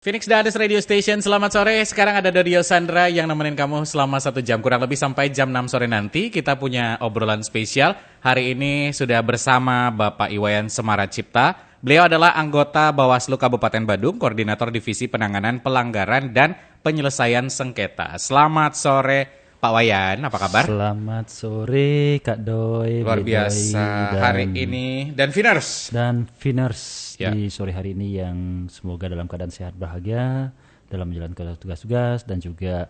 Phoenix Dades Radio Station, selamat sore. Sekarang ada Dodio Sandra yang nemenin kamu selama 1 jam, kurang lebih sampai jam 6 sore nanti. Kita punya obrolan spesial. Hari ini sudah bersama Bapak Iwayan Semara Cipta. Beliau adalah anggota Bawaslu Kabupaten Badung, Koordinator Divisi Penanganan Pelanggaran dan Penyelesaian Sengketa. Selamat sore Pak Wayan, apa kabar? Selamat sore Kak Doi. Luar biasa hari ini dan Finers. Ya. Di sore hari ini yang semoga dalam keadaan sehat bahagia dalam menjalankan tugas-tugas dan juga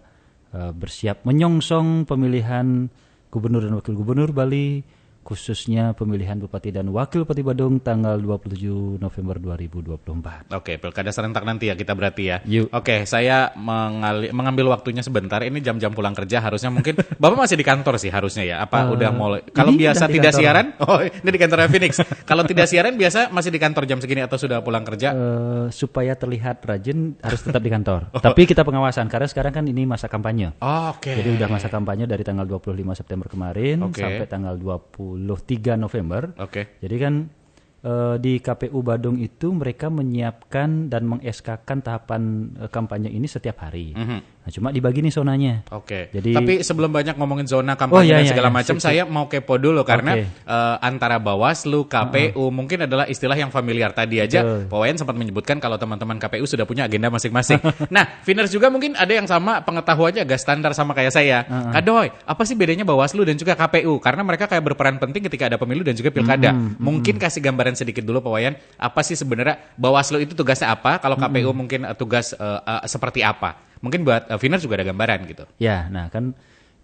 bersiap menyongsong pemilihan gubernur dan wakil gubernur Bali, khususnya pemilihan Bupati dan Wakil Bupati Badung tanggal 27 November 2024. Oke, pilkada serentak nanti ya kita berarti ya. Yuk. Oke, saya mengambil waktunya sebentar. Ini jam-jam pulang kerja harusnya mungkin Bapak masih di kantor sih harusnya ya. Apa udah mulai? Kalau biasa tidak siaran? Oh, ini di kantornya Phoenix. Kalau tidak siaran biasa masih di kantor jam segini atau sudah pulang kerja? Supaya terlihat rajin harus tetap di kantor. Tapi kita pengawasan karena sekarang kan ini masa kampanye. Oke. Jadi udah masa kampanye dari tanggal 25 September kemarin sampai tanggal 23 November. Oke. Jadi kan di KPU Badung itu mereka menyiapkan dan meng-SK-kan tahapan kampanye ini setiap hari. Nah, cuma dibagi nih zonanya. Oke. Jadi, tapi sebelum banyak ngomongin zona kampanye dan segala macam, saya mau kepo dulu karena antara Bawaslu, KPU mungkin adalah istilah yang familiar. Tadi aja Pak Wayan sempat menyebutkan kalau teman-teman KPU sudah punya agenda masing-masing. Nah, Finers juga mungkin ada yang sama pengetahuannya agak standar sama kayak saya. Kadoy, apa sih bedanya Bawaslu dan juga KPU? Karena mereka kayak berperan penting ketika ada pemilu dan juga pilkada. Mungkin kasih gambaran sedikit dulu Pak Wayan, apa sih sebenarnya Bawaslu itu tugasnya apa? Kalau KPU mungkin tugas seperti apa? Mungkin buat Finers juga ada gambaran gitu. Ya, nah kan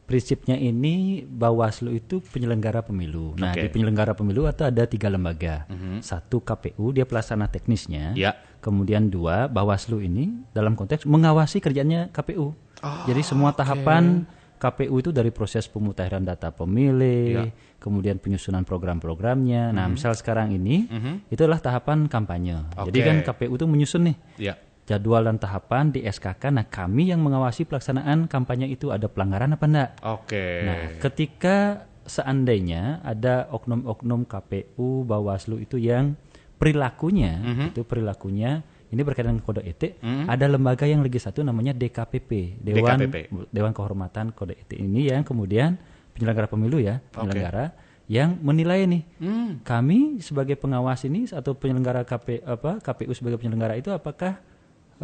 prinsipnya ini Bawaslu itu penyelenggara pemilu. Nah, di penyelenggara pemilu itu ada 3 lembaga. 1 KPU, dia pelaksana teknisnya. Kemudian 2 Bawaslu ini dalam konteks mengawasi kerjanya KPU. Jadi semua tahapan KPU itu dari proses pemutahiran data pemilih, kemudian penyusunan program-programnya. Nah, misal sekarang ini itu adalah tahapan kampanye. Jadi kan KPU itu menyusun nih jadwal dan tahapan di SK-kan. Nah, kami yang mengawasi pelaksanaan kampanye itu ada pelanggaran apa enggak. Nah, ketika seandainya ada oknum-oknum KPU, Bawaslu itu yang perilakunya ini berkaitan dengan kode etik, ada lembaga yang lagi satu namanya DKPP, Dewan Kehormatan Kode Etik ini yang kemudian penyelenggara pemilu ya, penyelenggara yang menilai nih, kami sebagai pengawas ini atau penyelenggara KPU sebagai penyelenggara itu apakah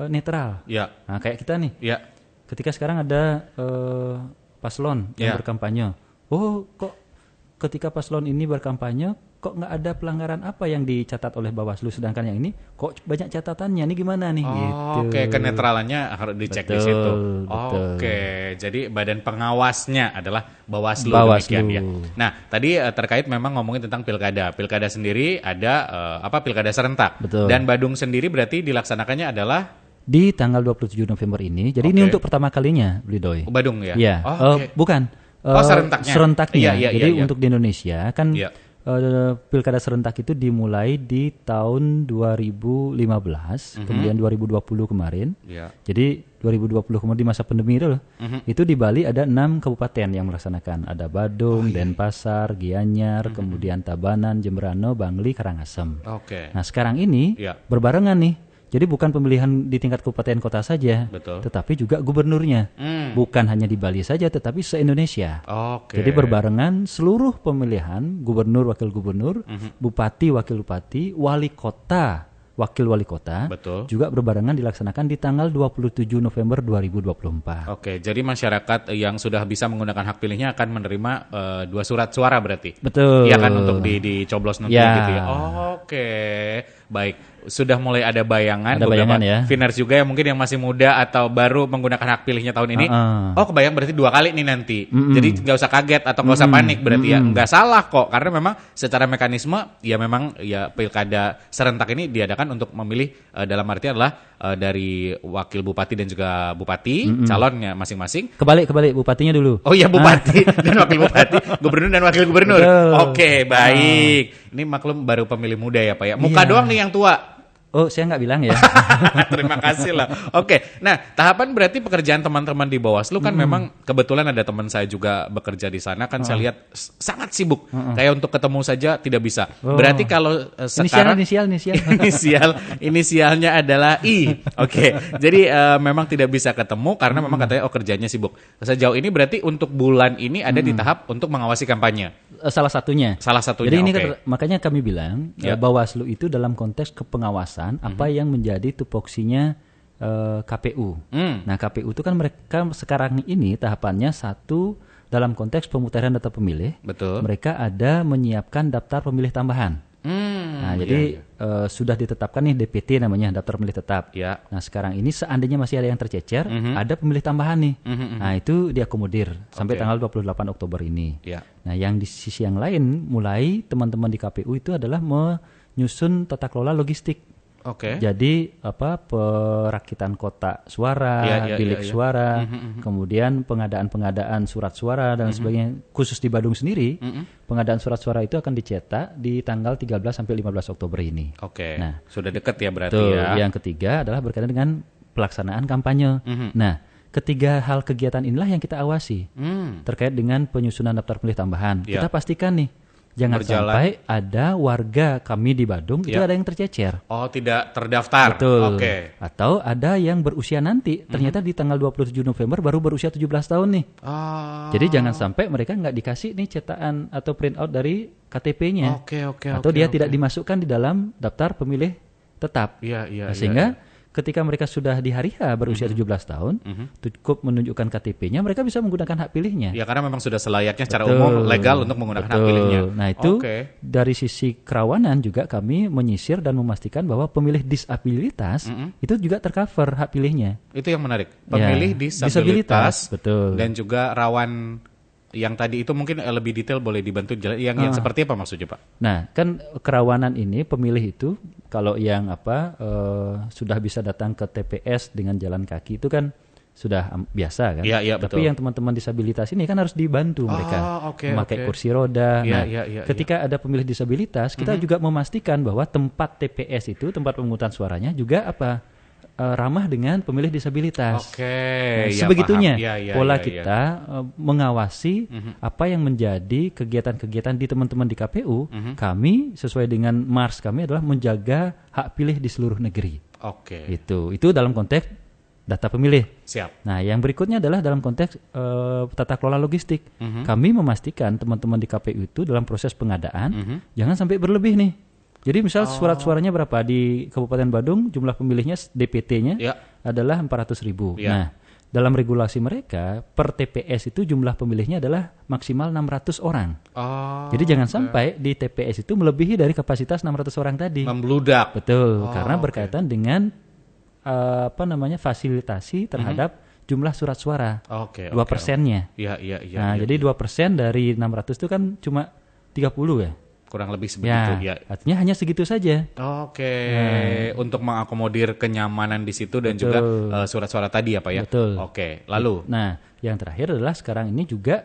netral? Nah, kayak kita nih, ketika sekarang ada paslon yang berkampanye, kok ketika paslon ini berkampanye kok nggak ada pelanggaran apa yang dicatat oleh Bawaslu, sedangkan yang ini kok banyak catatannya, ini gimana nih? Gitu. Kenetralannya harus dicek di situ. Jadi badan pengawasnya adalah Bawaslu. Demikian ya. Nah, tadi terkait memang ngomongin tentang pilkada. Pilkada sendiri ada pilkada serentak. Dan Badung sendiri berarti dilaksanakannya adalah di tanggal 27 November ini. Jadi ini untuk pertama kalinya, Blidoy. Badung ya? Iya. Bukan. Serentaknya. Jadi untuk di Indonesia kan pilkada serentak itu dimulai di tahun 2015, kemudian 2020 kemarin. Jadi 2020 kemudian di masa pandemi itu itu di Bali ada 6 kabupaten yang melaksanakan. Ada Badung, Denpasar, Gianyar, kemudian Tabanan, Jemberana, Bangli, Karangasem. Nah, sekarang ini berbarengan nih. Jadi bukan pemilihan di tingkat kabupaten kota saja, tetapi juga gubernurnya. Bukan hanya di Bali saja, tetapi se-Indonesia. Jadi berbarengan seluruh pemilihan gubernur, wakil gubernur, bupati, wakil bupati, wali kota, wakil wali kota, juga berbarengan dilaksanakan di tanggal 27 November 2024. Jadi masyarakat yang sudah bisa menggunakan hak pilihnya akan menerima 2 surat suara berarti? Iya kan, untuk dicoblos nanti gitu ya? Baik. Sudah mulai ada bayangan beberapa Finers juga yang mungkin yang masih muda atau baru menggunakan hak pilihnya tahun ini. Kebayang berarti 2 kali nih nanti. Jadi nggak usah kaget atau nggak usah panik berarti ya. Nggak salah kok, karena memang secara mekanisme ya memang ya pilkada serentak ini diadakan untuk memilih dalam arti adalah dari wakil bupati dan juga bupati calonnya masing-masing. Kebalik bupatinya dulu. Bupati dan wakil bupati, gubernur dan wakil gubernur. Baik. Ini maklum baru pemilih muda ya Pak ya. Muka doang nih yang tua. Oh, saya nggak bilang ya. Terima kasih lah. Oke, nah tahapan berarti pekerjaan teman-teman di Bawaslu kan memang kebetulan ada teman saya juga bekerja di sana kan saya lihat sangat sibuk. Kayak untuk ketemu saja tidak bisa. Berarti kalau sekarang inisialnya adalah I. Oke, jadi memang tidak bisa ketemu karena memang katanya kerjanya sibuk. Sejauh ini berarti untuk bulan ini ada di tahap untuk mengawasi kampanye. Salah satunya. Jadi ini makanya kami bilang Bawaslu itu dalam konteks kepengawasan apa yang menjadi tupoksinya KPU. Nah, KPU itu kan mereka sekarang ini tahapannya satu dalam konteks pemutahiran data pemilih. Betul. Mereka ada menyiapkan daftar pemilih tambahan. Nah, jadi sudah ditetapkan nih DPT namanya, daftar pemilih tetap. Ya. Nah, sekarang ini seandainya masih ada yang tercecer, ada pemilih tambahan nih. Nah, itu diakomodir sampai tanggal 28 Oktober ini. Ya. Nah, yang di sisi yang lain mulai teman-teman di KPU itu adalah menyusun tata kelola logistik. Jadi perakitan kotak suara, bilik suara, kemudian pengadaan surat suara dan sebagainya. Khusus di Badung sendiri, pengadaan surat suara itu akan dicetak di tanggal 13 sampai 15 Oktober ini. Nah, sudah dekat ya berarti ya. Yang ketiga adalah berkaitan dengan pelaksanaan kampanye. Nah, ketiga hal kegiatan inilah yang kita awasi terkait dengan penyusunan daftar pemilih tambahan. Kita pastikan nih. Jangan sampai ada warga kami di Badung itu ada yang tercecer. Oh, tidak terdaftar. Betul. Atau ada yang berusia nanti, ternyata di tanggal 27 November baru berusia 17 tahun nih. Jadi jangan sampai mereka nggak dikasih nih cetakan atau print out dari KTP-nya. Atau dia tidak dimasukkan di dalam daftar pemilih tetap. Sehingga ketika mereka sudah di hari H berusia 17 tahun, cukup menunjukkan KTP-nya, mereka bisa menggunakan hak pilihnya. Ya, karena memang sudah selayaknya secara umum legal untuk menggunakan hak pilihnya. Nah, itu dari sisi kerawanan juga kami menyisir dan memastikan bahwa pemilih disabilitas itu juga tercover hak pilihnya. Itu yang menarik. Pemilih disabilitas betul. Dan juga rawan. Yang tadi itu mungkin lebih detail boleh dibantu yang seperti apa maksudnya, Pak? Nah, kan kerawanan ini pemilih itu kalau yang sudah bisa datang ke TPS dengan jalan kaki itu kan sudah biasa kan. Iya, Tapi yang teman-teman disabilitas ini kan harus dibantu mereka memakai kursi roda. Ketika ada pemilih disabilitas, kita juga memastikan bahwa tempat TPS itu, tempat pemungutan suaranya juga ramah dengan pemilih disabilitas. Sebegitunya pola kita mengawasi apa yang menjadi kegiatan-kegiatan di teman-teman di KPU. Kami sesuai dengan mars kami adalah menjaga hak pilih di seluruh negeri. Itu dalam konteks data pemilih. Siap. Nah, yang berikutnya adalah dalam konteks tata kelola logistik. Kami memastikan teman-teman di KPU itu dalam proses pengadaan jangan sampai berlebih nih. Jadi misal surat suaranya berapa di Kabupaten Badung, jumlah pemilihnya DPT-nya adalah 400.000. Nah, dalam regulasi mereka per TPS itu jumlah pemilihnya adalah maksimal 600 orang. Jadi jangan sampai di TPS itu melebihi dari kapasitas 600 orang tadi. Membludak. Betul, karena berkaitan dengan fasilitasi terhadap jumlah surat suara. 2%-nya. Nah, jadi 2% dari 600 itu kan cuma 30 ya. Kurang lebih sebegitu ya. Artinya hanya segitu saja. Untuk mengakomodir kenyamanan di situ dan juga surat suara tadi ya Pak ya. Betul. Lalu. Nah, yang terakhir adalah sekarang ini juga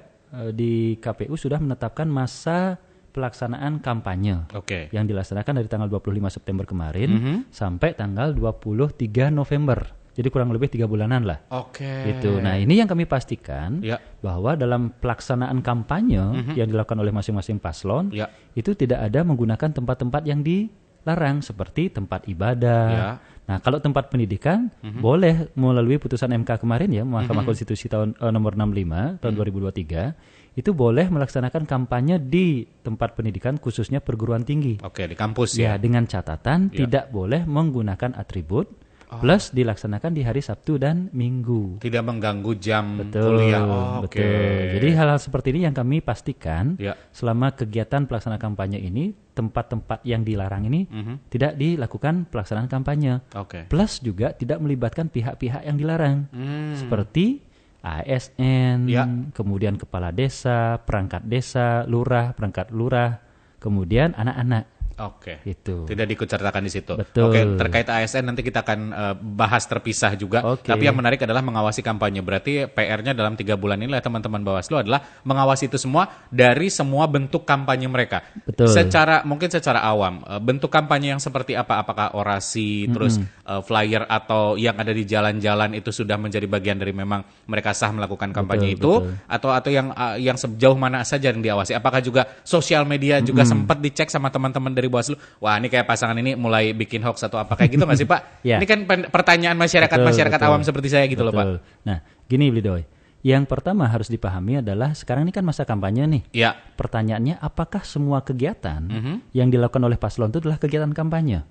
di KPU sudah menetapkan masa pelaksanaan kampanye yang dilaksanakan dari tanggal 25 September kemarin sampai tanggal 23 November. Jadi kurang lebih 3 bulanan lah. Gitu. Nah, ini yang kami pastikan bahwa dalam pelaksanaan kampanye yang dilakukan oleh masing-masing paslon itu tidak ada menggunakan tempat-tempat yang dilarang seperti tempat ibadah. Nah, kalau tempat pendidikan boleh melalui putusan MK kemarin ya, Mahkamah Konstitusi tahun nomor 65 tahun 2023 itu boleh melaksanakan kampanye di tempat pendidikan khususnya perguruan tinggi. Di kampus ya. Dengan catatan tidak boleh menggunakan atribut plus dilaksanakan di hari Sabtu dan Minggu. Tidak mengganggu jam kuliah. Betul. Jadi hal-hal seperti ini yang kami pastikan selama kegiatan pelaksana kampanye ini, tempat-tempat yang dilarang ini tidak dilakukan pelaksanaan kampanye. Plus juga tidak melibatkan pihak-pihak yang dilarang. Seperti ASN, kemudian kepala desa, perangkat desa, lurah, perangkat lurah, kemudian anak-anak. Oke. Itu. Tidak diikutsertakan di situ. Betul. Oke, terkait ASN nanti kita akan bahas terpisah juga. Tapi yang menarik adalah mengawasi kampanye. Berarti PR-nya dalam 3 bulan ini teman-teman Bawaslu adalah mengawasi itu semua dari semua bentuk kampanye mereka. Betul. Mungkin secara awam, bentuk kampanye yang seperti apa? Apakah orasi, terus flyer atau yang ada di jalan-jalan itu sudah menjadi bagian dari memang mereka sah melakukan kampanye itu, atau yang sejauh mana saja yang diawasi? Apakah juga sosial media juga sempat dicek sama teman-teman dari Bawaslu? Wah, ini kayak pasangan ini mulai bikin hoax atau apa kayak gitu nggak sih, Pak? Ya. Ini kan pertanyaan masyarakat awam seperti saya gitu loh, Pak. Nah, gini Blidoy. Yang pertama harus dipahami adalah sekarang ini kan masa kampanye nih. Ya. Pertanyaannya, apakah semua kegiatan yang dilakukan oleh paslon itu adalah kegiatan kampanye?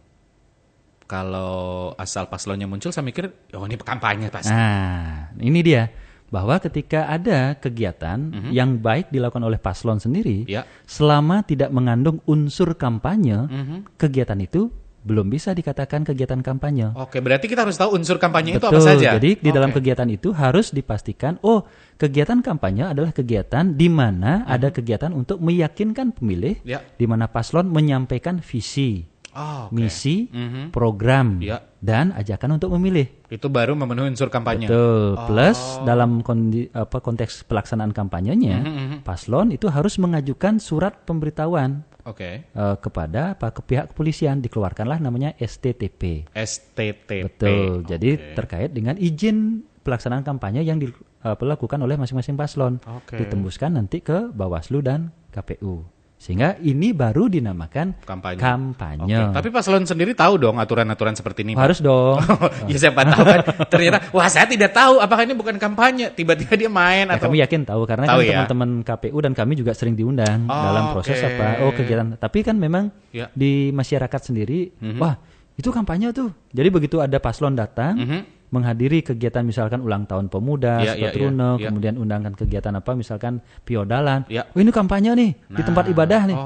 Kalau asal paslonnya muncul, saya mikir, oh ini kampanye pasti. Nah, ini dia. Bahwa ketika ada kegiatan yang baik dilakukan oleh paslon sendiri, selama tidak mengandung unsur kampanye, kegiatan itu belum bisa dikatakan kegiatan kampanye. Oke, berarti kita harus tahu unsur kampanye itu apa saja. Jadi di dalam kegiatan itu harus dipastikan, kegiatan kampanye adalah kegiatan di mana ada kegiatan untuk meyakinkan pemilih, di mana paslon menyampaikan visi, misi, program, dan ajakan untuk memilih. Itu baru memenuhi unsur kampanye. Betul. Plus dalam konteks pelaksanaan kampanyenya, paslon itu harus mengajukan surat pemberitahuan kepada ke pihak kepolisian. Dikeluarkanlah namanya STTP. STTP. Betul. Jadi terkait dengan izin pelaksanaan kampanye yang dilakukan oleh masing-masing paslon. Ditembuskan nanti ke Bawaslu dan KPU. Sehingga ini baru dinamakan kampanye. Tapi paslon sendiri tahu dong aturan-aturan seperti ini, Pak? Harus dong. Ya siapa tahu kan. Ternyata, wah saya tidak tahu apakah ini bukan kampanye. Tiba-tiba dia main atau... Kami yakin tahu, karena kan teman-teman KPU dan kami juga sering diundang dalam proses kegiatan. Tapi kan memang di masyarakat sendiri, wah itu kampanye tuh. Jadi begitu ada paslon datang, menghadiri kegiatan misalkan ulang tahun pemuda, Sukatruna, kemudian undangkan kegiatan apa misalkan piodalan. Ini kampanye nih di tempat ibadah nih.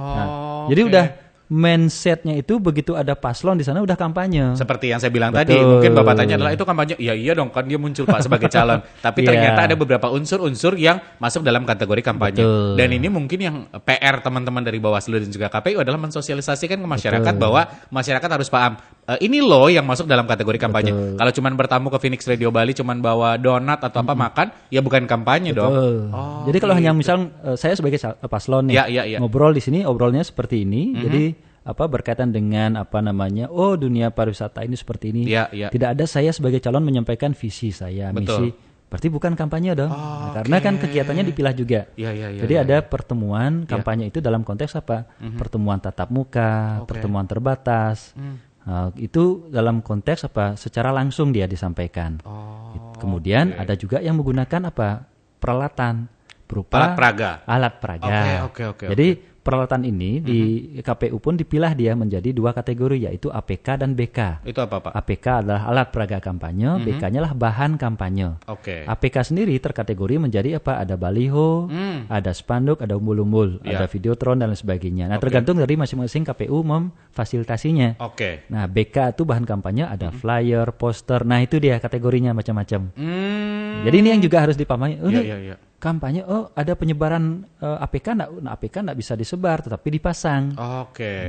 Jadi udah mindsetnya itu begitu ada paslon di sana udah kampanye. Seperti yang saya bilang tadi, mungkin Bapak tanya adalah itu kampanye. Ya iya dong, kan dia muncul Pak sebagai calon. Tapi ternyata ada beberapa unsur-unsur yang masuk dalam kategori kampanye. Dan ini mungkin yang PR teman-teman dari Bawaslu dan juga KPU adalah mensosialisasikan ke masyarakat bahwa masyarakat harus paham. Ini loh yang masuk dalam kategori kampanye. Kalau cuman bertamu ke Phoenix Radio Bali cuman bawa donat atau apa makan, ya bukan kampanye dong. Jadi kalau hanya misal saya sebagai paslon nih ngobrol di sini, obrolnya seperti ini. Jadi berkaitan dengan dunia pariwisata ini seperti ini. Tidak ada saya sebagai calon menyampaikan visi saya, misi. Berarti bukan kampanye dong. Karena kan kegiatannya dipilah juga. Jadi ada pertemuan kampanye itu dalam konteks apa? Pertemuan tatap muka, pertemuan terbatas. Itu dalam konteks secara langsung dia disampaikan. Kemudian ada juga yang menggunakan peralatan berupa alat peraga. Jadi peralatan ini di KPU pun dipilah dia menjadi 2 kategori, yaitu APK dan BK. Itu apa, Pak? APK adalah alat peraga kampanye, BK-nya lah bahan kampanye. APK sendiri terkategori menjadi Ada baliho, ada spanduk, ada umbul-umbul, ada videotron dan lain sebagainya. Nah, tergantung dari masing-masing KPU memfasilitasinya. Nah, BK itu bahan kampanye, ada flyer, poster. Nah, itu dia kategorinya macam-macam. Jadi ini yang juga harus dipahami. Kampanye, ada penyebaran APK nggak bisa disebar, tetapi dipasang.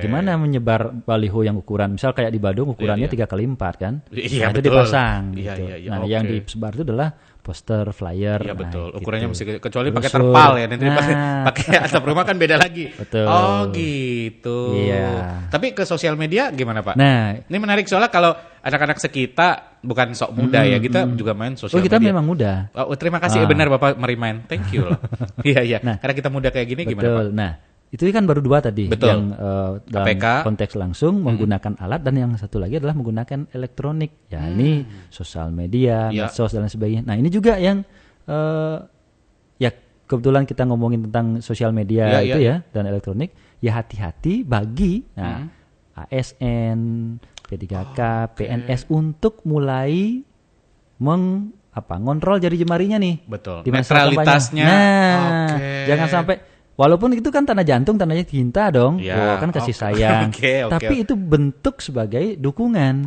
Gimana menyebar baliho yang ukuran, misal kayak di Badung ukurannya 3x4 kan? Nah, itu dipasang. Nah, yang disebar itu adalah poster, flyer. Iya betul. Ukurannya mesti kecuali pakai terpal ya. Nanti pakai atap rumah kan beda lagi. Betul. Oh gitu. Iya. Tapi ke sosial media gimana Pak? Nah, ini menarik soalnya kalau anak-anak sekitar bukan sok muda ya, kita juga main sosial media. Kita memang muda. Terima kasih benar Bapak merimain. Thank you loh. Iya. Nah, karena kita muda kayak gini gimana Pak? Nah, itu kan baru 2 tadi. Betul. Yang dalam APK, konteks langsung menggunakan alat, dan yang satu lagi adalah menggunakan elektronik. Ya ini sosial media, medsos dan lain sebagainya. Nah ini juga yang kebetulan kita ngomongin tentang sosial media dan elektronik. Ya hati-hati bagi ASN, P3K, PNS untuk mulai ngontrol jari jemarinya nih. Betul. Di masa netralitasnya. Nah, jangan sampai. Walaupun itu kan tanda jantung, tandanya cinta dong, kan kasih sayang. Tapi itu bentuk sebagai dukungan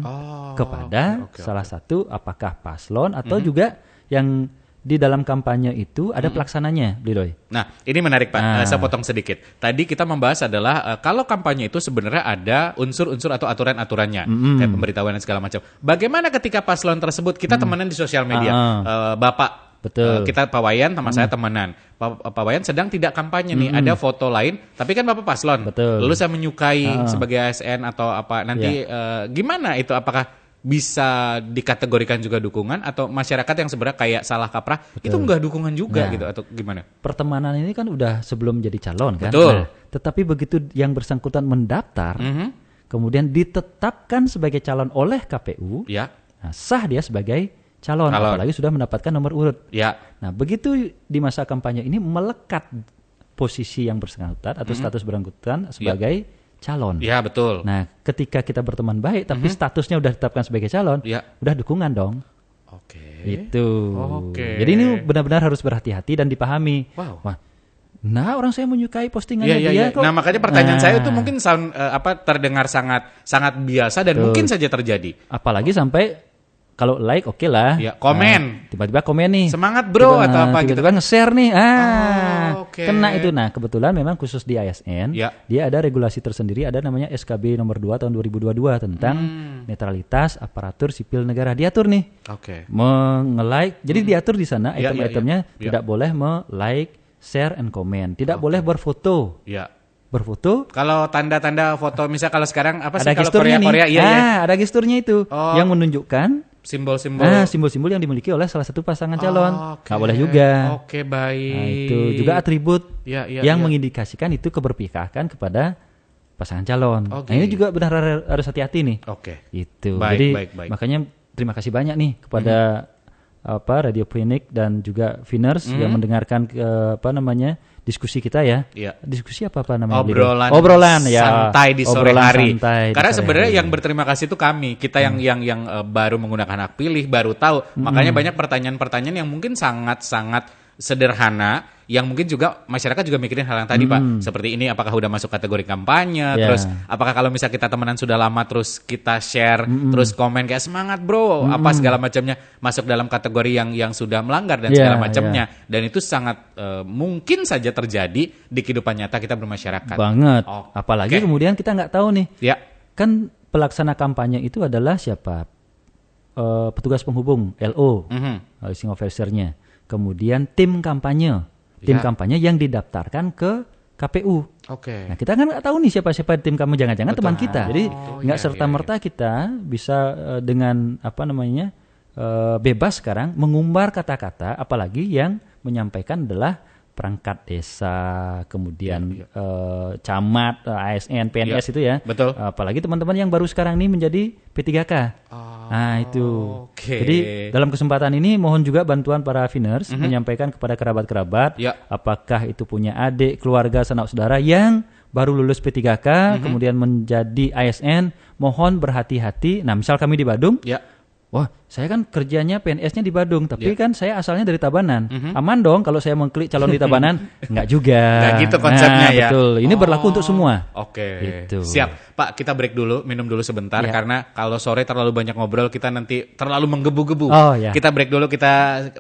kepada salah satu apakah paslon atau juga yang di dalam kampanye itu ada pelaksananya, Blidoy. Nah, ini menarik Pak. Saya potong sedikit. Tadi kita membahas adalah kalau kampanye itu sebenarnya ada unsur-unsur atau aturan-aturannya, kayak pemberitahuan dan segala macam. Bagaimana ketika paslon tersebut kita temenan di sosial media, Bapak, betul. Kita Pak Wayan sama saya temenan. Pak Wayan sedang tidak kampanye nih, ada foto lain, tapi kan Bapak paslon. Betul. Lalu saya menyukai sebagai ASN atau apa nanti gimana itu? Apakah bisa dikategorikan juga dukungan atau masyarakat yang sebenarnya kayak salah kaprah itu enggak dukungan juga gitu atau gimana? Pertemanan ini kan udah sebelum jadi calon kan. Betul. Nah, tetapi begitu yang bersangkutan mendaftar, kemudian ditetapkan sebagai calon oleh KPU, nah, sah dia sebagai calon, apalagi sudah mendapatkan nomor urut. Nah, begitu di masa kampanye ini melekat posisi yang bersangkutan atau status bersangkutan sebagai calon. Ya, betul. Nah, ketika kita berteman baik tapi statusnya udah ditetapkan sebagai calon, udah dukungan dong. Itu. Jadi ini benar-benar harus berhati-hati dan dipahami. Wah, nah orang saya menyukai postingannya dia kok. Nah, makanya pertanyaan saya itu mungkin terdengar sangat biasa dan mungkin saja terjadi. Apalagi sampai kalau like oke lah. Ya, komen. Tiba-tiba komen nih. Semangat bro atau apa gitu. Tiba-tiba nge-share nih. Kena itu. Nah, kebetulan memang khusus di ASN, dia ada regulasi tersendiri, ada namanya SKB nomor 2 tahun 2022 tentang netralitas aparatur sipil negara. Diatur nih. Nge-like. Jadi diatur di sana item-itemnya tidak boleh me-like, share and comment. Tidak boleh berfoto. Berfoto. Kalau tanda-tanda foto misal kalau sekarang apa sih kalau Korea ada gesturnya itu yang menunjukkan simbol-simbol yang dimiliki oleh salah satu pasangan calon. Nggak boleh juga. Baik. Nah, itu juga atribut yang mengindikasikan itu keberpihakan kepada pasangan calon. Nah, ini juga benar harus hati-hati nih. Itu. Jadi makanya terima kasih banyak nih kepada Radio Phoenix dan juga Viners yang mendengarkan diskusi kita ya. Diskusi apa namanya? Obrolan ya. Santai di sore hari. Karena sebenarnya yang berterima kasih itu kami. Kita yang baru menggunakan hak pilih, baru tahu. Makanya banyak pertanyaan-pertanyaan yang mungkin sangat-sangat sederhana, yang mungkin juga masyarakat juga mikirin hal yang tadi Pak, seperti ini apakah udah masuk kategori kampanye, terus apakah kalau misalnya kita temenan sudah lama terus kita share, terus komen kayak semangat bro, apa segala macamnya masuk dalam kategori yang sudah melanggar dan segala macamnya, dan itu sangat mungkin saja terjadi di kehidupan nyata kita bermasyarakat. Banget, apalagi kemudian kita nggak tahu nih, kan pelaksana kampanye itu adalah siapa? Petugas penghubung, LO, listening officer-nya. Kemudian tim kampanye yang didaftarkan ke KPU. Nah, kita kan nggak tahu nih siapa tim kamu, jangan-jangan teman kita. Jadi nggak serta-merta kita bisa dengan bebas sekarang mengumbar kata-kata, apalagi yang menyampaikan adalah perangkat desa, kemudian camat, ASN, PNS itu ya. Betul. Apalagi teman-teman yang baru sekarang ini menjadi P3K. Nah itu. Jadi dalam kesempatan ini mohon juga bantuan para Viners menyampaikan kepada kerabat-kerabat, apakah itu punya adik, keluarga, sanak saudara yang baru lulus P3K, kemudian menjadi ASN, mohon berhati-hati. Nah, misal kami di Badung, wah, saya kan kerjanya PNS-nya di Badung, tapi kan saya asalnya dari Tabanan. Aman dong kalau saya mengklik calon di Tabanan? Enggak juga. Enggak gitu konsepnya ya. Betul. Ini berlaku untuk semua. Gitu. Siap. Pak, kita break dulu, minum dulu sebentar karena kalau sore terlalu banyak ngobrol kita nanti terlalu menggebu-gebu. Kita break dulu, kita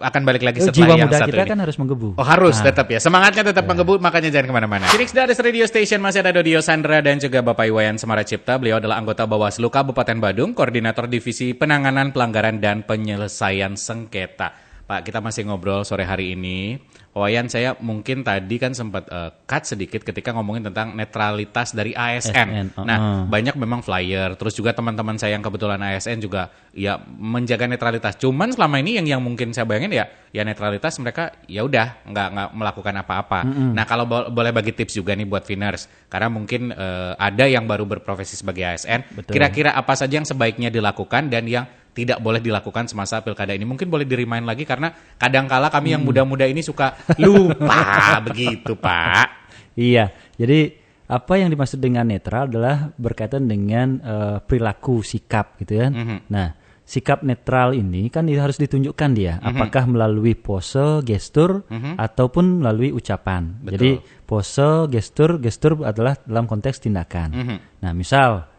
akan balik lagi setelah yang satu ini. Jiwa muda kita kan harus menggebu. Harus tetap ya. Semangatnya tetap menggebu, makanya jangan kemana-mana. Phoenix Dares Radio Station masih ada Dodio Sandra dan juga Bapak Iwayan Semara Cipta. Beliau adalah anggota Bawaslu Kabupaten Badung, Koordinator Divisi Penanganan Pelanggaran dan Penyelesaian Sengketa. Pak, kita masih ngobrol sore hari ini. Wayan, saya mungkin tadi kan sempat cut sedikit ketika ngomongin tentang netralitas dari ASN. Nah, banyak memang flyer, terus juga teman-teman saya yang kebetulan ASN juga ya menjaga netralitas. Cuman selama ini yang mungkin saya bayangin ya netralitas mereka ya udah nggak melakukan apa-apa. Nah, kalau boleh bagi tips juga nih buat Viners, karena mungkin ada yang baru berprofesi sebagai ASN. Kira-kira apa saja yang sebaiknya dilakukan dan yang tidak boleh dilakukan semasa pilkada ini? Mungkin boleh di-remind lagi karena kadangkala kami yang muda-muda ini suka lupa begitu, Pak. Iya. Jadi apa yang dimaksud dengan netral adalah berkaitan dengan perilaku, sikap gitu kan. Nah, sikap netral ini kan harus ditunjukkan dia apakah melalui pose, gestur ataupun melalui ucapan. Betul. Jadi pose, gestur adalah dalam konteks tindakan. Nah, misal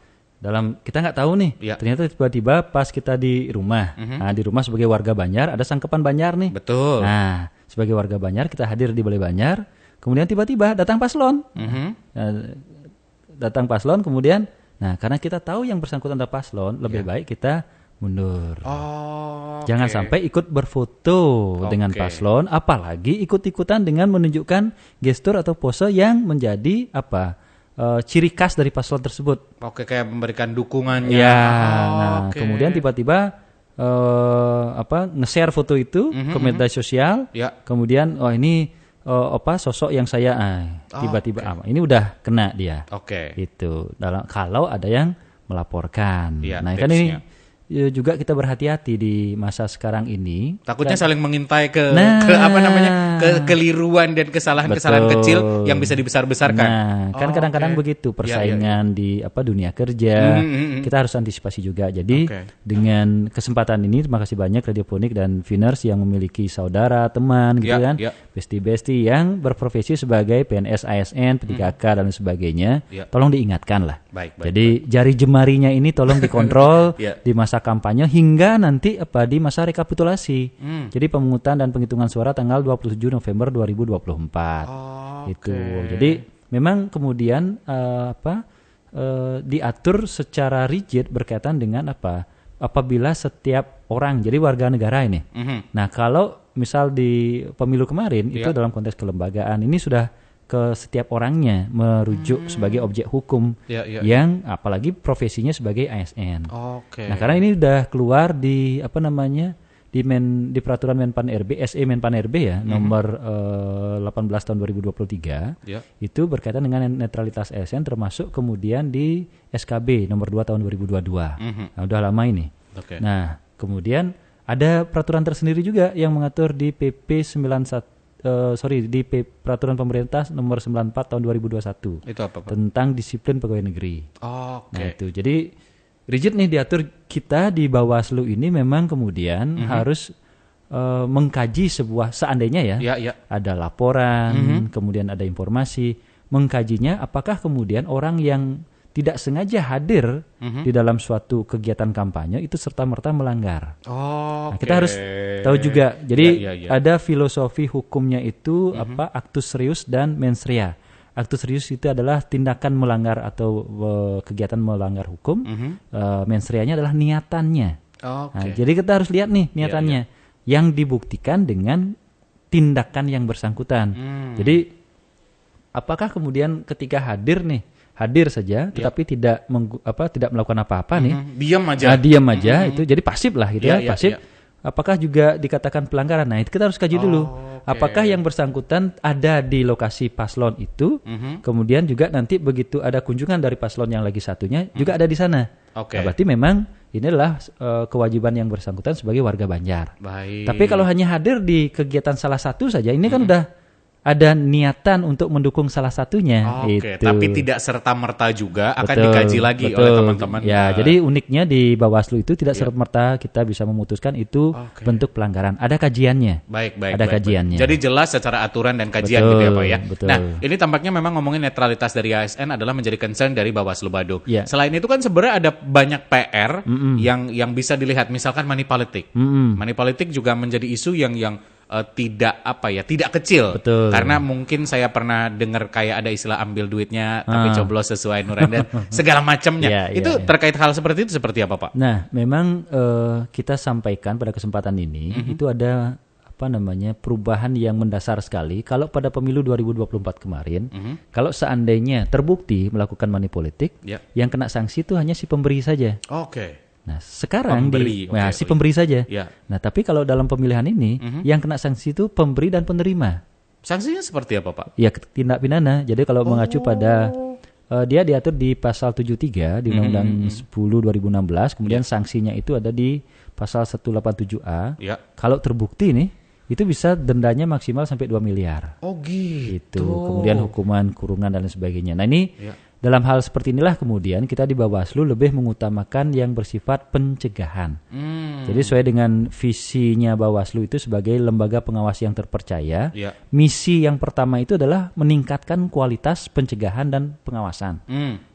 kita nggak tahu nih, ternyata tiba-tiba pas kita di rumah, nah di rumah sebagai warga Banjar ada sangkepan Banjar nih. Betul. Nah sebagai warga Banjar kita hadir di Balai Banjar, kemudian tiba-tiba datang paslon, kemudian, nah karena kita tahu yang bersangkutan ada paslon, lebih baik kita mundur. Jangan sampai ikut berfoto dengan paslon, apalagi ikut-ikutan dengan menunjukkan gestur atau pose yang menjadi ciri khas dari paslon tersebut. Kayak memberikan dukungannya. Ya, kemudian tiba-tiba nge-share foto itu ke media sosial. Kemudian ini sosok yang saya tiba-tiba ini udah kena dia. Itu kalau ada yang melaporkan. Nah, kan ini juga kita berhati-hati di masa sekarang ini. Takutnya saling mengintai kekeliruan dan kesalahan-kesalahan kecil yang bisa dibesar-besarkan. Nah, kan kadang-kadang begitu persaingan di dunia kerja. Kita harus antisipasi juga. Jadi dengan kesempatan ini, terima kasih banyak Radioponik dan Viners yang memiliki saudara, teman, gitu kan, besti-besti yang berprofesi sebagai PNS, ASN, P3K dan sebagainya. Tolong diingatkan lah. Jadi jari jemarinya ini tolong dikontrol di masa kampanye hingga nanti di masa rekapitulasi. Jadi pemungutan dan penghitungan suara tanggal 27 November 2024. Itu. Jadi memang kemudian diatur secara rigid berkaitan dengan apabila setiap orang jadi warga negara ini. Nah, kalau misal di pemilu kemarin itu dalam konteks kelembagaan ini sudah ke setiap orangnya merujuk sebagai objek hukum yang apalagi profesinya sebagai ASN. Nah, karena ini udah keluar di di peraturan Menpan RB, SE Menpan RB nomor 18 tahun 2023 itu berkaitan dengan netralitas ASN termasuk kemudian di SKB nomor 2 tahun 2022. Nah, udah lama ini. Nah, kemudian ada peraturan tersendiri juga yang mengatur di PP 91 di Peraturan Pemerintah Nomor 94 Tahun 2021. Itu apa, Pak? Tentang disiplin pegawai negeri. Nah itu, jadi rigid nih diatur kita di Bawaslu ini memang kemudian harus mengkaji seandainya ada laporan, kemudian ada informasi, mengkajinya apakah kemudian orang yang tidak sengaja hadir di dalam suatu kegiatan kampanye itu serta-merta melanggar. Nah, kita harus tahu juga. Jadi ada filosofi hukumnya itu actus reus dan mens rea. Actus reus itu adalah tindakan melanggar atau kegiatan melanggar hukum. Mens rea-nya adalah niatannya. Nah, jadi kita harus lihat nih niatannya yang dibuktikan dengan tindakan yang bersangkutan. Jadi apakah kemudian ketika hadir saja, tetapi tidak melakukan apa-apa nih. Diam aja. Diam aja itu jadi pasif lah gitu pasif. Apakah juga dikatakan pelanggaran? Nah, itu kita harus kaji dulu. Apakah yang bersangkutan ada di lokasi paslon itu, kemudian juga nanti begitu ada kunjungan dari paslon yang lagi satunya juga ada di sana. Nah, berarti memang ini adalah kewajiban yang bersangkutan sebagai warga Banjar. Tapi kalau hanya hadir di kegiatan salah satu saja, ini kan udah ada niatan untuk mendukung salah satunya. Tapi tidak serta-merta juga akan dikaji lagi oleh teman-teman. Jadi uniknya di Bawaslu itu tidak serta-merta kita bisa memutuskan itu bentuk pelanggaran. Ada kajiannya. Ada kajiannya. Jadi jelas secara aturan dan kajian gitu ya Pak ya. Nah, ini tampaknya memang ngomongin netralitas dari ASN adalah menjadi concern dari Bawaslu Badung. Selain itu kan sebenarnya ada banyak PR yang bisa dilihat, misalkan money politik. Money politik juga menjadi isu yang tidak kecil. Karena mungkin saya pernah dengar kayak ada istilah ambil duitnya tapi coblos sesuai Nuran dan segala macamnya. Terkait hal seperti itu seperti apa Pak? Nah, memang kita sampaikan pada kesempatan ini itu ada perubahan yang mendasar sekali. Kalau pada pemilu 2024 kemarin, kalau seandainya terbukti melakukan money politik, yang kena sanksi itu hanya si pemberi saja. Nah, sekarang si pemberi saja. Nah, tapi kalau dalam pemilihan ini yang kena sanksi itu pemberi dan penerima. Sanksinya seperti apa, Pak? Ya, tindak pidana. Jadi kalau mengacu pada dia diatur di pasal 73 di Undang-Undang 10 2016, kemudian sanksinya itu ada di pasal 187A. Kalau terbukti nih, itu bisa dendanya maksimal sampai 2 miliar. Gitu. Kemudian hukuman kurungan dan sebagainya. Nah, ini dalam hal seperti inilah kemudian kita di Bawaslu lebih mengutamakan yang bersifat pencegahan. Jadi sesuai dengan visinya Bawaslu itu sebagai lembaga pengawas yang terpercaya, misi yang pertama itu adalah meningkatkan kualitas pencegahan dan pengawasan.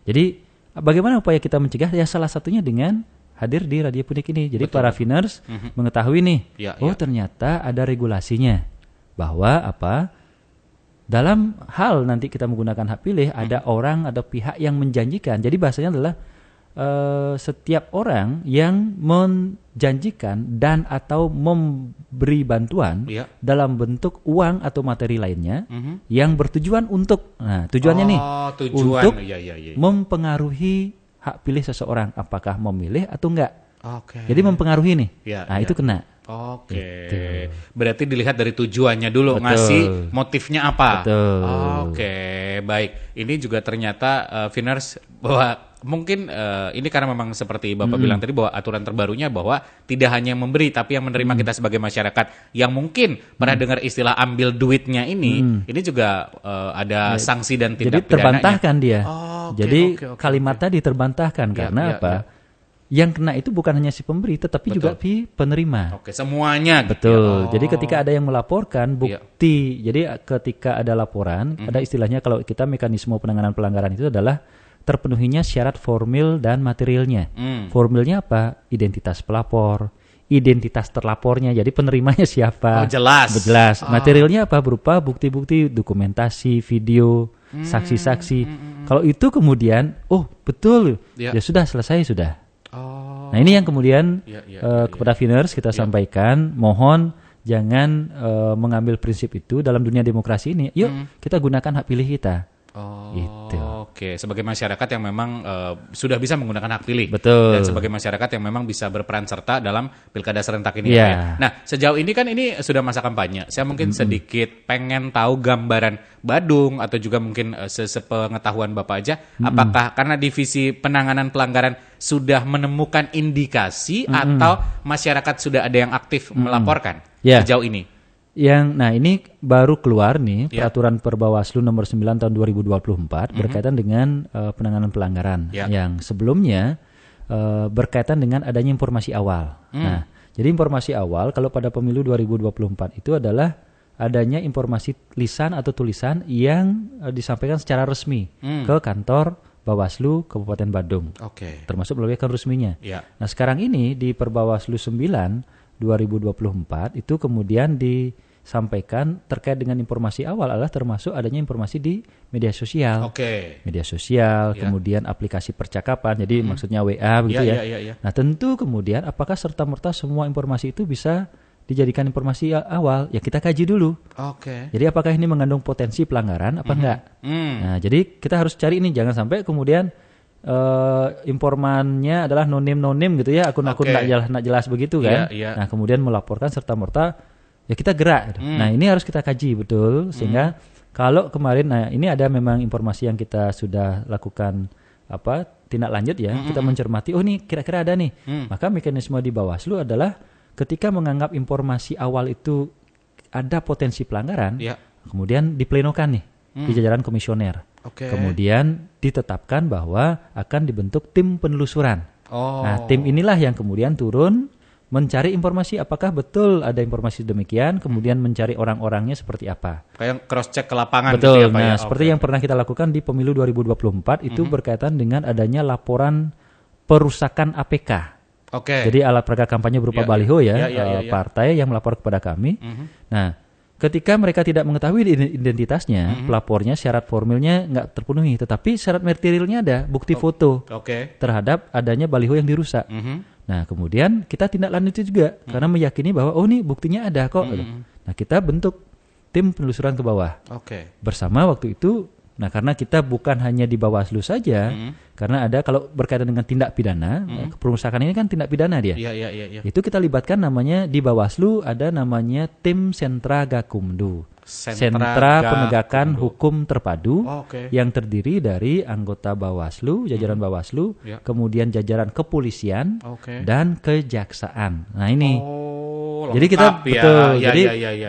Jadi bagaimana upaya kita mencegah? Ya salah satunya dengan hadir di Radio Punik ini. Jadi para Finers mengetahui nih, ternyata ada regulasinya bahwa dalam hal nanti kita menggunakan hak pilih ada orang atau pihak yang menjanjikan. Jadi bahasanya adalah setiap orang yang menjanjikan dan atau memberi bantuan dalam bentuk uang atau materi lainnya yang bertujuan untuk, tujuannya untuk mempengaruhi hak pilih seseorang, apakah memilih atau enggak. Jadi mempengaruhi nih, itu kena. Gitu. Berarti dilihat dari tujuannya dulu, ngasih motifnya apa. Baik. Ini juga ternyata Finers bahwa mungkin ini karena memang seperti Bapak bilang tadi bahwa aturan terbarunya bahwa tidak hanya yang memberi tapi yang menerima kita sebagai masyarakat yang mungkin pernah dengar istilah ambil duitnya ini juga ada sanksi dan tindak pidananya. Jadi terbantahkan dia. Jadi kalimat tadi terbantahkan karena apa? Yang kena itu bukan hanya si pemberi, tetapi juga si penerima. Semuanya. Betul. Jadi ketika ada yang melaporkan bukti, jadi ketika ada laporan, ada istilahnya kalau kita mekanisme penanganan pelanggaran itu adalah terpenuhinya syarat formil dan materialnya. Formilnya apa? Identitas pelapor, identitas terlapornya, jadi penerimanya siapa? Jelas. Materialnya apa? Berupa bukti-bukti, dokumentasi, video, saksi-saksi. Kalau itu kemudian, betul, ya sudah selesai sudah. Nah ini yang kemudian kepada Finers kita sampaikan, mohon jangan mengambil prinsip itu dalam dunia demokrasi ini. Yuk kita gunakan hak pilih kita. Sebagai masyarakat yang memang sudah bisa menggunakan hak pilih. Betul. Dan sebagai masyarakat yang memang bisa berperan serta dalam pilkada serentak ini. Nah, sejauh ini kan ini sudah masa kampanye. Saya mungkin sedikit pengen tahu gambaran Badung atau juga mungkin sepengetahuan Bapak aja, apakah karena divisi penanganan pelanggaran sudah menemukan indikasi atau masyarakat sudah ada yang aktif melaporkan sejauh ini? Nah ini baru keluar nih peraturan Perbawaslu nomor 9 tahun 2024 berkaitan dengan penanganan pelanggaran yang sebelumnya berkaitan dengan adanya informasi awal. Nah, jadi informasi awal kalau pada pemilu 2024 itu adalah adanya informasi lisan atau tulisan yang disampaikan secara resmi ke kantor Bawaslu Kabupaten Badung. Termasuk melalui akun resminya. Nah, sekarang ini di Perbawaslu 9 2024 itu kemudian disampaikan terkait dengan informasi awal adalah termasuk adanya informasi di media sosial. Media sosial, kemudian aplikasi percakapan, jadi maksudnya WA begitu ya. Nah tentu kemudian apakah serta-merta semua informasi itu bisa dijadikan informasi awal? Ya kita kaji dulu. Jadi apakah ini mengandung potensi pelanggaran apa enggak? Nah jadi kita harus cari ini, jangan sampai kemudian informannya adalah nonim gitu ya, akun-akun tak jelas begitu kan. Nah kemudian melaporkan serta-merta ya kita gerak. Nah ini harus kita kaji betul sehingga kalau kemarin, ini ada memang informasi yang kita sudah lakukan tindak lanjut ya, kita mencermati ini kira-kira ada nih. Maka mekanisme di Bawaslu adalah ketika menganggap informasi awal itu ada potensi pelanggaran, kemudian diplenokan nih di jajaran komisioner. Kemudian ditetapkan bahwa akan dibentuk tim penelusuran. Nah, tim inilah yang kemudian turun mencari informasi apakah betul ada informasi demikian, kemudian mencari orang-orangnya seperti apa. Kayak cross check ke lapangan. Betul. Gitu ya, seperti yang pernah kita lakukan di pemilu 2024 itu berkaitan dengan adanya laporan perusakan APK. Jadi alat peraga kampanye berupa baliho partai yang melapor kepada kami. Nah, ketika mereka tidak mengetahui identitasnya, pelapornya, syarat formilnya nggak terpenuhi, tetapi syarat materialnya ada, bukti foto terhadap adanya baliho yang dirusak. Nah, kemudian kita tindak lanjuti juga karena meyakini bahwa ini buktinya ada kok. Nah, kita bentuk tim penelusuran ke bawah. Bersama waktu itu, karena kita bukan hanya di Bawaslu saja, karena ada kalau berkaitan dengan tindak pidana, perusakan ini kan tindak pidana dia. Itu kita libatkan namanya di Bawaslu ada namanya tim Sentra Gakumdu. Sentra Penegakan Hukum Terpadu yang terdiri dari anggota Bawaslu, jajaran Bawaslu, kemudian jajaran kepolisian dan kejaksaan. Nah ini, jadi kita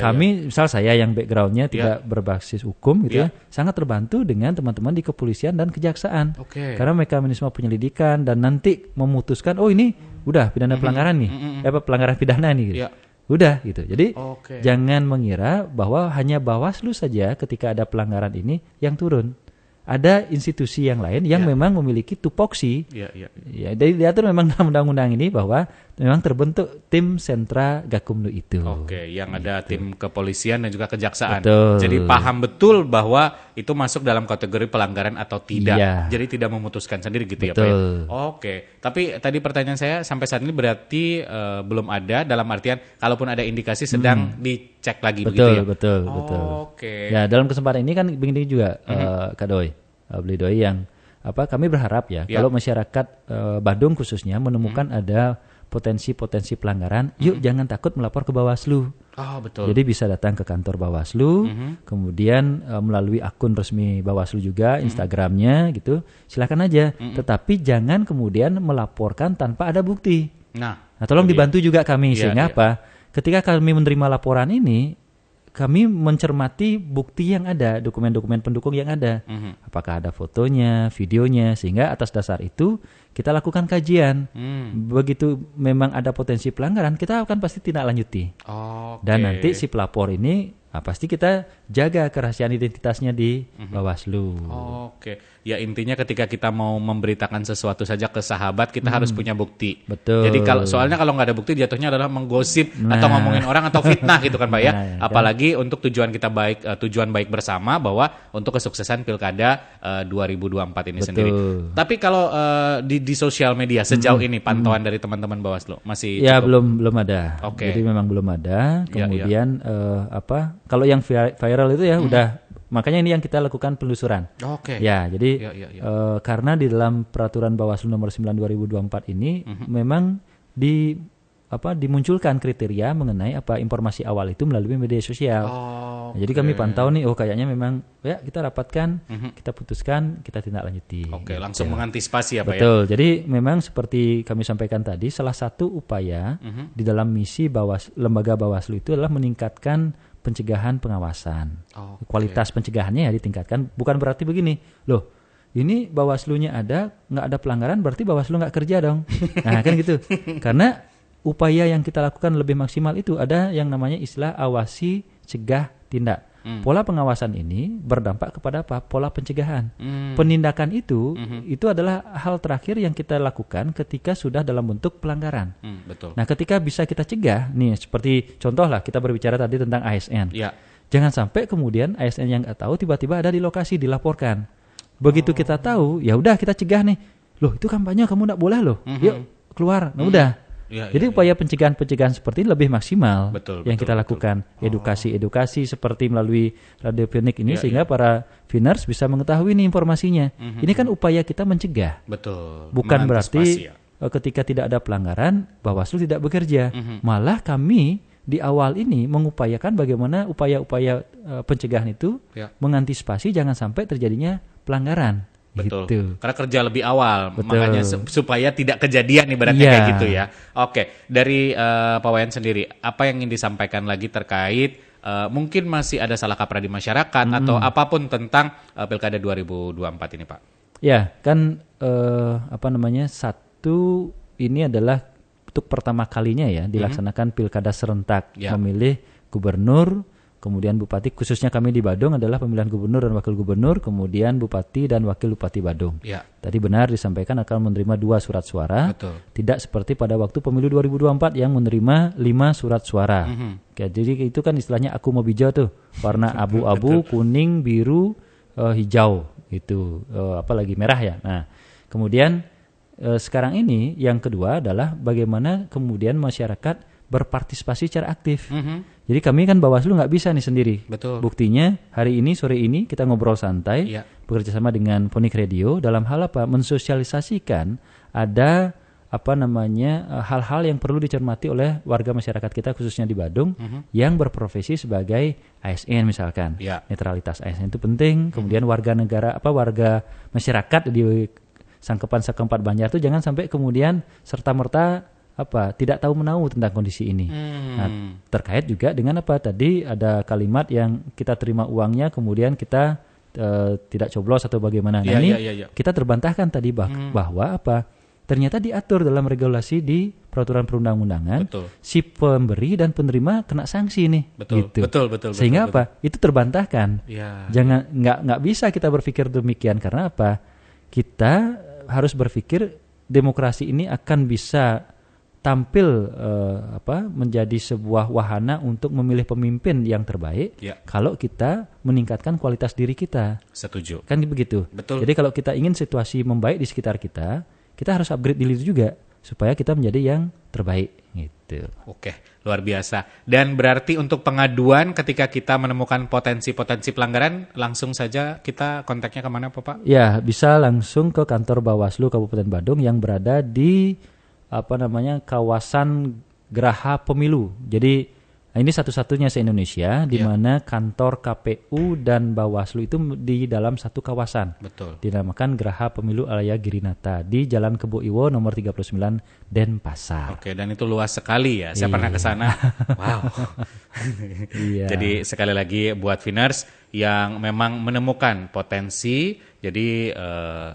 kami, misal saya yang backgroundnya tidak berbasis hukum gitu ya, sangat terbantu dengan teman-teman di kepolisian dan kejaksaan, karena mekanisme penyelidikan dan nanti memutuskan ini udah pidana pelanggaran nih, pelanggaran pidana nih gitu. Udah gitu. Jadi jangan mengira bahwa hanya Bawaslu saja ketika ada pelanggaran ini yang turun. ada institusi yang lain yang memang memiliki tupoksi. Ya, jadi diatur memang dalam undang-undang ini bahwa memang terbentuk tim sentra Gakumdu itu. Oke, yang ada tim kepolisian dan juga kejaksaan. Betul. Jadi paham betul bahwa itu masuk dalam kategori pelanggaran atau tidak. Jadi tidak memutuskan sendiri gitu. Betul. Ya Pak ya. Oke, tapi tadi pertanyaan saya sampai saat ini berarti belum ada, dalam artian kalaupun ada indikasi sedang dicek lagi begitu ya? Betul. Oke. Ya, dalam kesempatan ini kan begini juga Kak Doi, Beli Doi, yang kami berharap kalau masyarakat Badung khususnya menemukan ada potensi-potensi pelanggaran, yuk jangan takut melapor ke Bawaslu. Betul. Jadi bisa datang ke kantor Bawaslu, kemudian melalui akun resmi Bawaslu juga, Instagramnya gitu, silakan aja. Tetapi jangan kemudian melaporkan tanpa ada bukti. Nah tolong dibantu juga kami, sehingga apa? Ketika kami menerima laporan ini, kami mencermati bukti yang ada, dokumen-dokumen pendukung yang ada. Apakah ada fotonya, videonya, sehingga atas dasar itu kita lakukan kajian. Begitu memang ada potensi pelanggaran, kita akan pasti tindak lanjuti. Dan nanti si pelapor ini pasti kita jaga kerahasiaan identitasnya di Bawaslu. Ya intinya ketika kita mau memberitakan sesuatu saja ke sahabat, kita harus punya bukti. Betul. Jadi soalnya kalau nggak ada bukti jatuhnya adalah menggosip atau ngomongin orang atau fitnah gitu kan Pak ya. Apalagi untuk tujuan kita baik, tujuan baik bersama bahwa untuk kesuksesan Pilkada 2024 ini sendiri. Tapi kalau di sosial media sejauh ini pantauan dari teman-teman Bawaslu masih cukup? belum ada. Jadi memang belum ada. Kemudian kalau yang viral itu udah, makanya ini yang kita lakukan penelusuran. Ya, jadi karena di dalam peraturan Bawaslu nomor 9 2024 ini memang dimunculkan kriteria mengenai informasi awal itu melalui media sosial. Jadi kami pantau nih, kayaknya memang kita rapatkan, kita putuskan, kita tindak lanjuti. Langsung mengantisipasi ya Pak ya. Betul. Jadi memang seperti kami sampaikan tadi, salah satu upaya di dalam misi lembaga Bawaslu itu adalah meningkatkan pencegahan pengawasan. Kualitas pencegahannya ditingkatkan. Bukan berarti begini, loh ini Bawaslu-nya ada, nggak ada pelanggaran, berarti Bawaslu nggak kerja dong. Nah kan gitu. Karena upaya yang kita lakukan lebih maksimal itu ada yang namanya istilah awasi, cegah, tindak. Pola pengawasan ini berdampak kepada pola pencegahan. Penindakan itu adalah hal terakhir yang kita lakukan ketika sudah dalam bentuk pelanggaran. Betul. Nah, ketika bisa kita cegah, nih seperti contoh lah kita berbicara tadi tentang ASN. Jangan sampai kemudian ASN yang nggak tahu tiba-tiba ada di lokasi dilaporkan. Begitu kita tahu, ya udah kita cegah nih. Loh itu kampanye kamu nggak boleh loh. Yuk keluar. Nah udah. Jadi upaya pencegahan seperti ini lebih maksimal yang kita lakukan. Edukasi seperti melalui Radio Pionik ini sehingga para Viners bisa mengetahui nih informasinya. Ini kan upaya kita mencegah. Bukan berarti ketika tidak ada pelanggaran Bawaslu tidak bekerja. Malah kami di awal ini mengupayakan bagaimana upaya-upaya pencegahan itu mengantisipasi jangan sampai terjadinya pelanggaran. Betul, gitu. Karena kerja lebih awal, makanya supaya tidak kejadian ibaratnya kayak gitu ya. Oke, dari Pak Wayan sendiri, apa yang ingin disampaikan lagi terkait mungkin masih ada salah kaprah di masyarakat atau apapun tentang Pilkada 2024 ini Pak? Ya, kan satu ini adalah untuk pertama kalinya ya dilaksanakan Pilkada serentak memilih gubernur, kemudian bupati, khususnya kami di Badung adalah pemilihan gubernur dan wakil gubernur, kemudian bupati dan wakil bupati Badung. Tadi benar disampaikan akan menerima 2 surat suara, tidak seperti pada waktu pemilu 2024 yang menerima 5 surat suara. Jadi itu kan istilahnya aku mau hijau tuh, warna abu-abu, kuning, biru, hijau, itu apalagi merah ya. Nah, kemudian sekarang ini yang kedua adalah bagaimana kemudian masyarakat berpartisipasi secara aktif. Jadi kami kan Bawaslu nggak bisa nih sendiri. Buktinya hari ini, sore ini kita ngobrol santai, bekerja sama dengan Phonik Radio dalam hal apa? Mensosialisasikan ada hal-hal yang perlu dicermati oleh warga masyarakat kita khususnya di Badung yang berprofesi sebagai ASN misalkan. Netralitas ASN itu penting. Kemudian warga masyarakat di Sangkepan Banjar itu jangan sampai kemudian serta-merta tidak tahu menahu tentang kondisi ini. Nah, terkait juga dengan tadi ada kalimat yang kita terima uangnya kemudian kita tidak coblos atau bagaimana. Nah, kita terbantahkan tadi bahwa ternyata diatur dalam regulasi di peraturan perundang-undangan. Si pemberi dan penerima kena sanksi nih. Betul. Sehingga apa? Itu terbantahkan. Jangan nggak bisa kita berpikir demikian, karena apa? Kita harus berpikir demokrasi ini akan bisa tampil menjadi sebuah wahana untuk memilih pemimpin yang terbaik kalau kita meningkatkan kualitas diri kita. Setuju. Kan begitu. Betul. Jadi kalau kita ingin situasi membaik di sekitar kita harus upgrade diri juga supaya kita menjadi yang terbaik gitu. Oke, luar biasa. Dan berarti untuk pengaduan ketika kita menemukan potensi-potensi pelanggaran, langsung saja kita kontaknya kemana Pak? Ya, bisa langsung ke kantor Bawaslu Kabupaten Badung yang berada di kawasan Geraha Pemilu. Jadi ini satu-satunya se-Indonesia di mana kantor KPU dan Bawaslu itu di dalam satu kawasan. Betul. Dinamakan Geraha Pemilu Alaya Girinata di Jalan Kebo Iwo nomor 39 Denpasar. Oke, dan itu luas sekali ya. Saya pernah ke sana. Wow. Jadi sekali lagi buat Finers yang memang menemukan potensi, jadi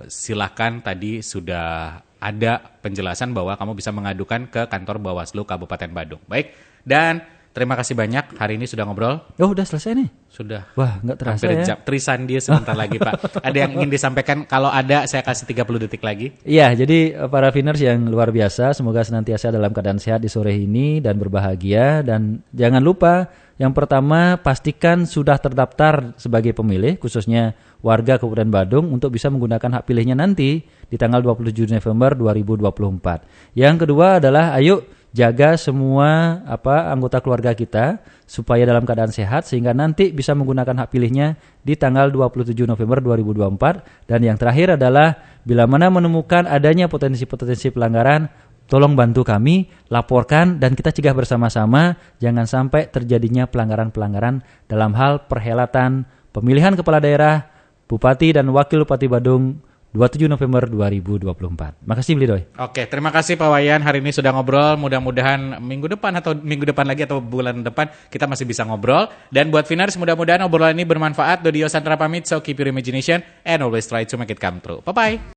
silakan, tadi sudah ada penjelasan bahwa kamu bisa mengadukan ke kantor Bawaslu Kabupaten Badung. Baik, dan terima kasih banyak hari ini sudah ngobrol. Oh, udah selesai nih? Sudah. Wah, nggak terasa ya. Trisan dia sebentar lagi Pak. Ada yang ingin disampaikan? Kalau ada, saya kasih 30 detik lagi. Iya, jadi para Finers yang luar biasa, semoga senantiasa dalam keadaan sehat di sore ini dan berbahagia. Dan jangan lupa, yang pertama pastikan sudah terdaftar sebagai pemilih, khususnya warga Kabupaten Badung untuk bisa menggunakan hak pilihnya nanti di tanggal 27 November 2024. Yang kedua adalah ayo jaga semua anggota keluarga kita supaya dalam keadaan sehat sehingga nanti bisa menggunakan hak pilihnya di tanggal 27 November 2024. Dan yang terakhir adalah bila mana menemukan adanya potensi-potensi pelanggaran, tolong bantu kami, laporkan dan kita cegah bersama-sama jangan sampai terjadinya pelanggaran-pelanggaran dalam hal perhelatan pemilihan kepala daerah, Bupati dan Wakil Bupati Badung 27 November 2024. Makasih Blidoy. Oke, terima kasih Pak Wayan. Hari ini sudah ngobrol. Mudah-mudahan minggu depan lagi atau bulan depan kita masih bisa ngobrol. Dan buat Finers, mudah-mudahan obrolan ini bermanfaat. Dodio Santra pamit, so keep your imagination and always try to make it come true. Bye-bye.